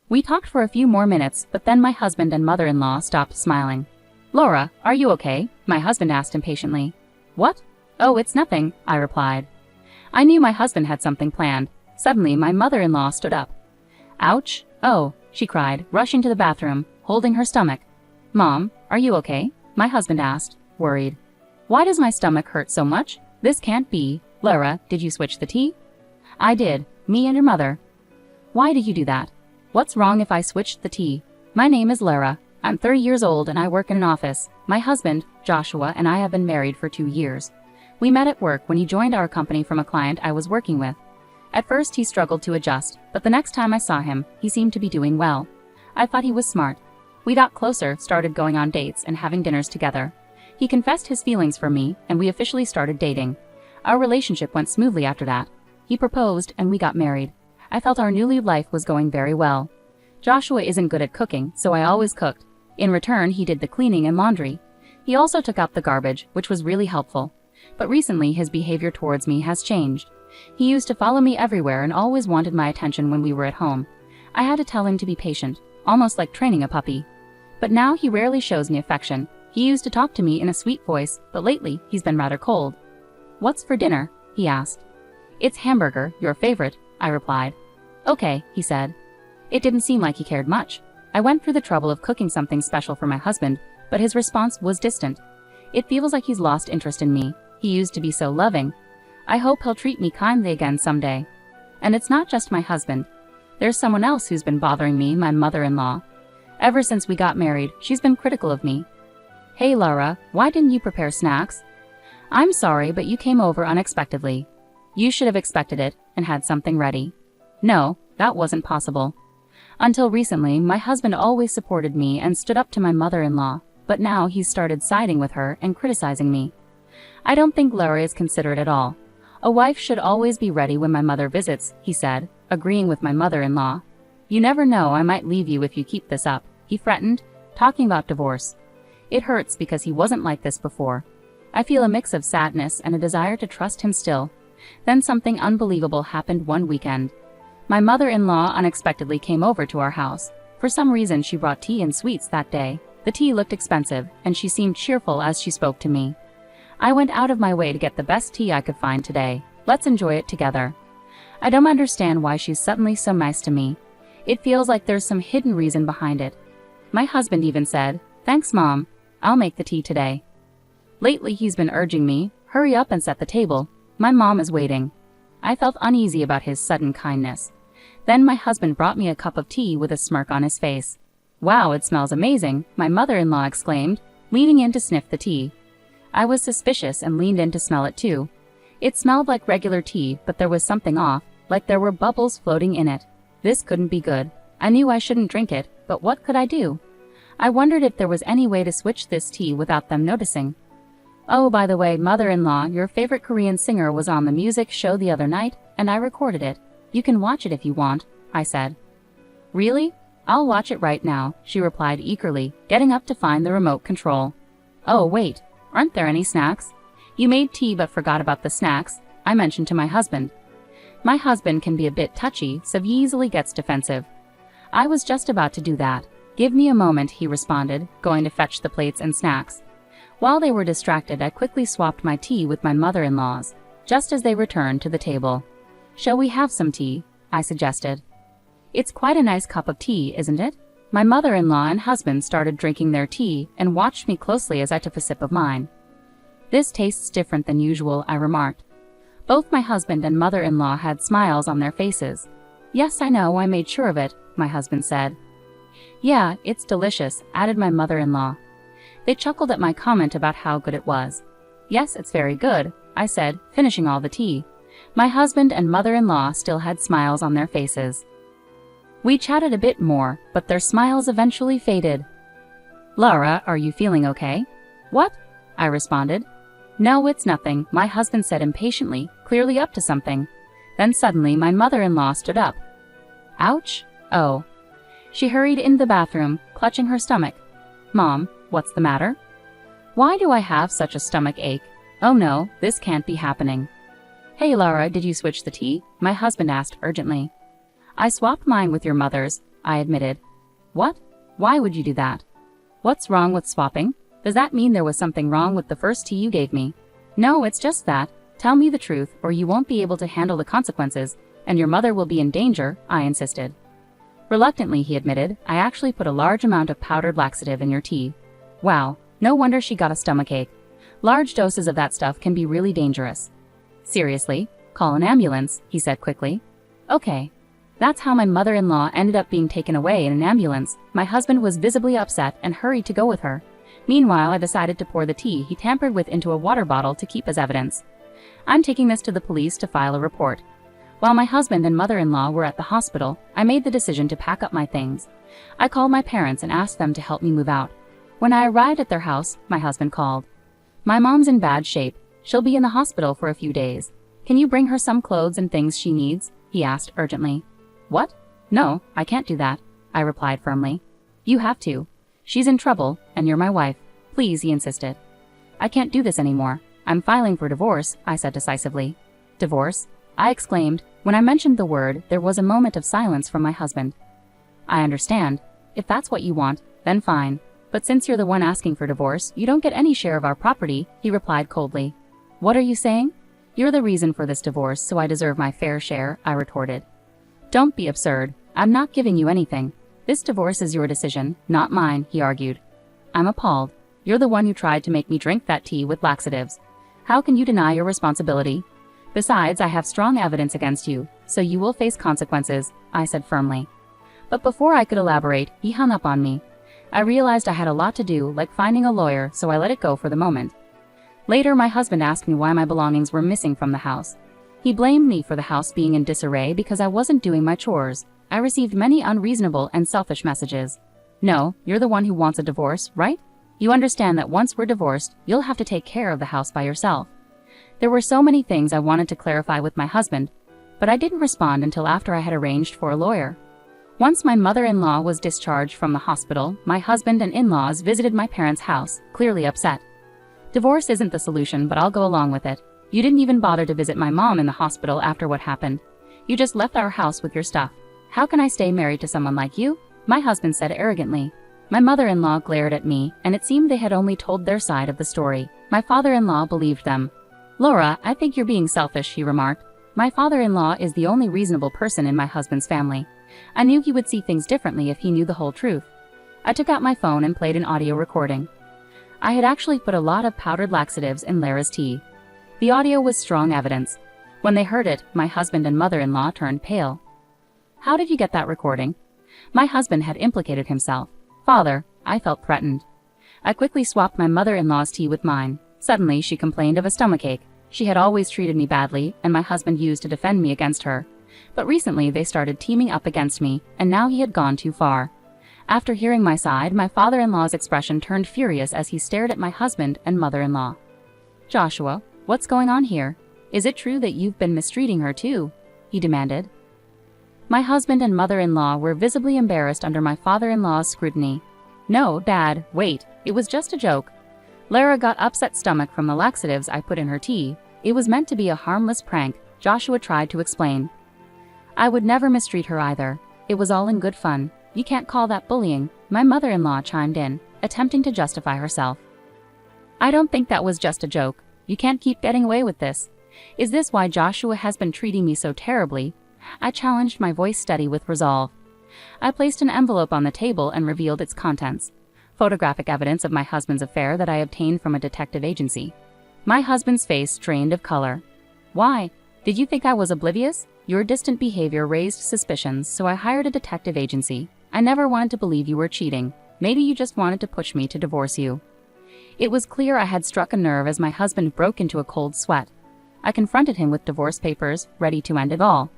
We talked for a few more minutes, but then my husband and mother-in-law stopped smiling. "Laura, are you okay?" my husband asked impatiently. "What? Oh, it's nothing," I replied. I knew my husband had something planned. Suddenly, my mother-in-law stood up. "Ouch! Oh," she cried, rushing to the bathroom, holding her stomach. "Mom, are you okay?" my husband asked, worried. "Why does my stomach hurt so much? This can't be. Laura, did you switch the tea?" "I did. Me and your mother." "Why did you do that? What's wrong if I switched the tea? My name is Lara. I'm 30 years old and I work in an office. My husband, Joshua, and I have been married for 2 years. We met at work when he joined our company from a client I was working with. At first he struggled to adjust, but the next time I saw him, he seemed to be doing well. I thought he was smart. We got closer, started going on dates and having dinners together. He confessed his feelings for me, and we officially started dating. Our relationship went smoothly after that. He proposed and we got married. I felt our newly life was going very well. Joshua isn't good at cooking, so I always cooked. In return, he did the cleaning and laundry. He also took out the garbage, which was really helpful. But recently his behavior towards me has changed. He used to follow me everywhere and always wanted my attention when we were at home. I had to tell him to be patient, almost like training a puppy. But now he rarely shows me affection. He used to talk to me in a sweet voice, but lately he's been rather cold. "What's for dinner?" he asked. "It's hamburger, your favorite," I replied. "Okay," he said. It didn't seem like he cared much. I went through the trouble of cooking something special for my husband, but his response was distant. It feels like he's lost interest in me. He used to be so loving. I hope he'll treat me kindly again someday. And it's not just my husband. There's someone else who's been bothering me, my mother-in-law. Ever since we got married, she's been critical of me. "Hey Laura, why didn't you prepare snacks?" "I'm sorry, but you came over unexpectedly. You should have expected it and had something ready." No, that wasn't possible. Until recently, my husband always supported me and stood up to my mother-in-law, but now he's started siding with her and criticizing me. I don't think Laura is considerate at all. "A wife should always be ready when my mother visits," he said, agreeing with my mother-in-law. "You never know, I might leave you if you keep this up," he threatened, talking about divorce. It hurts because he wasn't like this before. I feel a mix of sadness and a desire to trust him still. Then something unbelievable happened one weekend. My mother-in-law unexpectedly came over to our house. For some reason, she brought tea and sweets that day. The tea looked expensive, and she seemed cheerful as she spoke to me. "I went out of my way to get the best tea I could find today. Let's enjoy it together." I don't understand why she's suddenly so nice to me. It feels like there's some hidden reason behind it. My husband even said, "Thanks, Mom. I'll make the tea today." Lately, he's been urging me, "Hurry up and set the table. My mom is waiting." I felt uneasy about his sudden kindness. Then my husband brought me a cup of tea with a smirk on his face. "Wow, it smells amazing," my mother-in-law exclaimed, leaning in to sniff the tea. I was suspicious and leaned in to smell it too. It smelled like regular tea, but there was something off, like there were bubbles floating in it. This couldn't be good. I knew I shouldn't drink it, but what could I do? I wondered if there was any way to switch this tea without them noticing. "Oh, by the way, mother-in-law, your favorite Korean singer was on the music show the other night, and I recorded it. You can watch it if you want," I said. "Really? I'll watch it right now," she replied eagerly, getting up to find the remote control. "Oh, wait, aren't there any snacks?" "You made tea but forgot about the snacks," I mentioned to my husband. My husband can be a bit touchy, so he easily gets defensive. I was just about to do that. "Give me a moment," he responded, going to fetch the plates and snacks. While they were distracted, I quickly swapped my tea with my mother-in-law's, just as they returned to the table. "Shall we have some tea?" I suggested. "It's quite a nice cup of tea, isn't it?" My mother-in-law and husband started drinking their tea and watched me closely as I took a sip of mine. "This tastes different than usual," I remarked. Both my husband and mother-in-law had smiles on their faces. "Yes, I know, I made sure of it," my husband said. "Yeah, it's delicious," added my mother-in-law. They chuckled at my comment about how good it was. "Yes, it's very good," I said, finishing all the tea. My husband and mother-in-law still had smiles on their faces. We chatted a bit more, but their smiles eventually faded. "Laura, are you feeling okay?" "What?" I responded. "No, it's nothing," my husband said impatiently, clearly up to something. Then suddenly my mother-in-law stood up. "Ouch! Oh." She hurried into the bathroom, clutching her stomach. "Mom, what's the matter?" "Why do I have such a stomach ache? Oh no, this can't be happening." "Hey Laura, did you switch the tea?" my husband asked urgently. "I swapped mine with your mother's. I admitted. What? Why would you do that? What's wrong with swapping? Does that mean there was something wrong with the first tea you gave me? No, it's just that. Tell me the truth, or you won't be able to handle the consequences, and your mother will be in danger, I insisted. Reluctantly, he admitted, I actually put a large amount of powdered laxative in your tea. Wow, no wonder she got a stomachache. Large doses of that stuff can be really dangerous. Seriously, call an ambulance, he said quickly. Okay. That's how my mother-in-law ended up being taken away in an ambulance. My husband was visibly upset and hurried to go with her. Meanwhile, I decided to pour the tea he tampered with into a water bottle to keep as evidence. I'm taking this to the police to file a report. While my husband and mother-in-law were at the hospital, I made the decision to pack up my things. I called my parents and asked them to help me move out. When I arrived at their house, my husband called. My mom's in bad shape. She'll be in the hospital for a few days. Can you bring her some clothes and things she needs? He asked urgently. What? No, I can't do that, I replied firmly. You have to. She's in trouble, and you're my wife. Please, he insisted. I can't do this anymore. I'm filing for divorce, I said decisively. Divorce? I exclaimed. When I mentioned the word, there was a moment of silence from my husband. I understand. If that's what you want, then fine. But since you're the one asking for divorce, you don't get any share of our property, he replied coldly. What are you saying? You're the reason for this divorce, so I deserve my fair share, I retorted. Don't be absurd. I'm not giving you anything. This divorce is your decision, not mine, he argued. I'm appalled. You're the one who tried to make me drink that tea with laxatives. How can you deny your responsibility? Besides, I have strong evidence against you, so you will face consequences, I said firmly. But before I could elaborate, he hung up on me. I realized I had a lot to do, like finding a lawyer, so I let it go for the moment. Later, my husband asked me why my belongings were missing from the house. He blamed me for the house being in disarray because I wasn't doing my chores. I received many unreasonable and selfish messages. No, you're the one who wants a divorce, right? You understand that once we're divorced, you'll have to take care of the house by yourself. There were so many things I wanted to clarify with my husband, but I didn't respond until after I had arranged for a lawyer. Once my mother-in-law was discharged from the hospital, my husband and in-laws visited my parents' house, clearly upset. Divorce isn't the solution, but I'll go along with it. You didn't even bother to visit my mom in the hospital after what happened. You just left our house with your stuff. How can I stay married to someone like you? My husband said arrogantly. My mother-in-law glared at me, and it seemed they had only told their side of the story. My father-in-law believed them. Laura, I think you're being selfish, he remarked. My father-in-law is the only reasonable person in my husband's family. I knew he would see things differently if he knew the whole truth. I took out my phone and played an audio recording. I had actually put a lot of powdered laxatives in Lara's tea. The audio was strong evidence. When they heard it, my husband and mother-in-law turned pale. How did you get that recording? My husband had implicated himself. Father, I felt threatened. I quickly swapped my mother-in-law's tea with mine. Suddenly, she complained of a stomachache. She had always treated me badly, and my husband used to defend me against her. But recently, they started teaming up against me, and now he had gone too far. After hearing my side, my father-in-law's expression turned furious as he stared at my husband and mother-in-law. Joshua, what's going on here? Is it true that you've been mistreating her too? He demanded. My husband and mother-in-law were visibly embarrassed under my father-in-law's scrutiny. No, Dad, wait, it was just a joke. Lara got upset stomach from the laxatives I put in her tea. It was meant to be a harmless prank, Joshua tried to explain. I would never mistreat her either. It was all in good fun. You can't call that bullying, my mother-in-law chimed in, attempting to justify herself. I don't think that was just a joke. You can't keep getting away with this. Is this why Joshua has been treating me so terribly? I challenged, my voice steady with resolve. I placed an envelope on the table and revealed its contents. Photographic evidence of my husband's affair that I obtained from a detective agency. My husband's face drained of color. Why? Did you think I was oblivious? Your distant behavior raised suspicions, so I hired a detective agency. I never wanted to believe you were cheating. Maybe you just wanted to push me to divorce you. It was clear I had struck a nerve as my husband broke into a cold sweat. I confronted him with divorce papers, ready to end it all.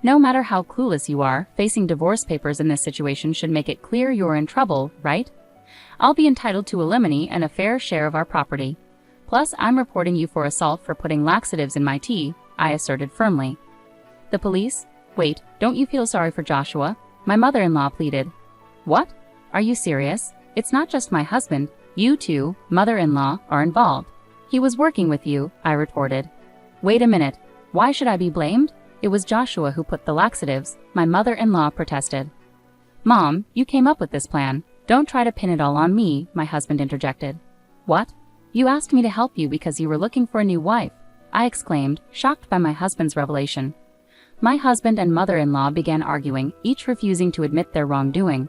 No matter how clueless you are, facing divorce papers in this situation should make it clear you're in trouble, right? I'll be entitled to alimony and a fair share of our property. Plus, I'm reporting you for assault for putting laxatives in my tea, I asserted firmly. The police? Wait, don't you feel sorry for Joshua? My mother-in-law pleaded. What? Are you serious? It's not just my husband. You too, mother-in-law, are involved. He was working with you, I retorted. Wait a minute. Why should I be blamed? It was Joshua who put the laxatives, my mother-in-law protested. Mom, you came up with this plan. Don't try to pin it all on me, my husband interjected. What? You asked me to help you because you were looking for a new wife, I exclaimed, shocked by my husband's revelation. My husband and mother-in-law began arguing, each refusing to admit their wrongdoing.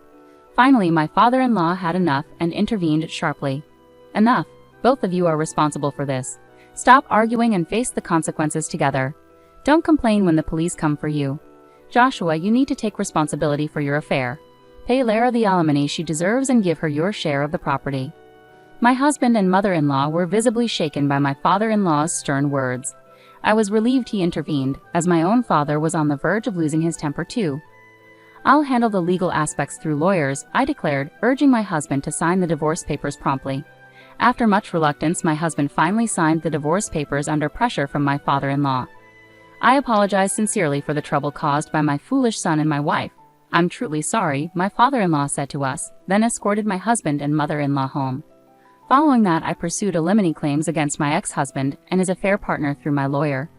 Finally, my father-in-law had enough and intervened sharply. Enough. Both of you are responsible for this. Stop arguing and face the consequences together. Don't complain when the police come for you. Joshua, you need to take responsibility for your affair. Pay Lara the alimony she deserves and give her your share of the property. My husband and mother-in-law were visibly shaken by my father-in-law's stern words. I was relieved he intervened, as my own father was on the verge of losing his temper too. I'll handle the legal aspects through lawyers, I declared, urging my husband to sign the divorce papers promptly. After much reluctance, my husband finally signed the divorce papers under pressure from my father-in-law. I apologize sincerely for the trouble caused by my foolish son and my wife. I'm truly sorry, my father-in-law said to us, then escorted my husband and mother-in-law home. Following that, I pursued alimony claims against my ex-husband and his affair partner through my lawyer.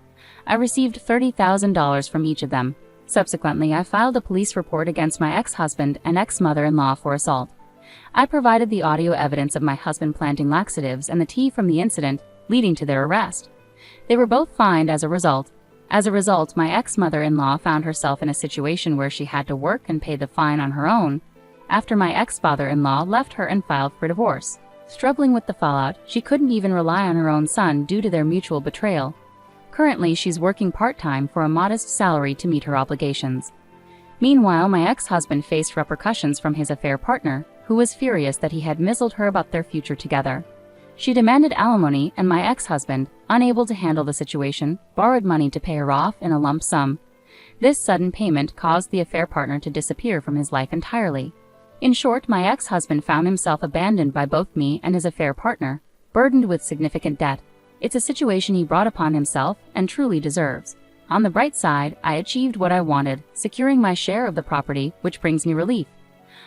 I received $30,000 from each of them. Subsequently, I filed a police report against my ex-husband and ex-mother-in-law for assault. I provided the audio evidence of my husband planting laxatives and the tea from the incident, leading to their arrest. They were both fined as a result. As a result, my ex-mother-in-law found herself in a situation where she had to work and pay the fine on her own, after my ex-father-in-law left her and filed for divorce. Struggling with the fallout, she couldn't even rely on her own son due to their mutual betrayal. Currently, she's working part-time for a modest salary to meet her obligations. Meanwhile, my ex-husband faced repercussions from his affair partner, who was furious that he had misled her about their future together. She demanded alimony, and my ex-husband, unable to handle the situation, borrowed money to pay her off in a lump sum. This sudden payment caused the affair partner to disappear from his life entirely. In short, my ex-husband found himself abandoned by both me and his affair partner, burdened with significant debt. It's a situation he brought upon himself and truly deserves. On the bright side, I achieved what I wanted, securing my share of the property, which brings me relief.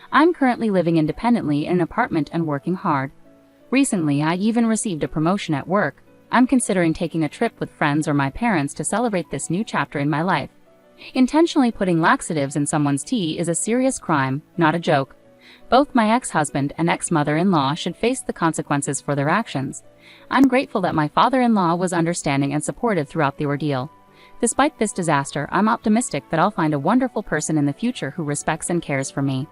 I'm currently living independently in an apartment and working hard. Recently, I even received a promotion at work. I'm considering taking a trip with friends or my parents to celebrate this new chapter in my life. Intentionally putting laxatives in someone's tea is a serious crime, not a joke. Both my ex-husband and ex-mother-in-law should face the consequences for their actions. I'm grateful that my father-in-law was understanding and supportive throughout the ordeal. Despite this disaster, I'm optimistic that I'll find a wonderful person in the future who respects and cares for me.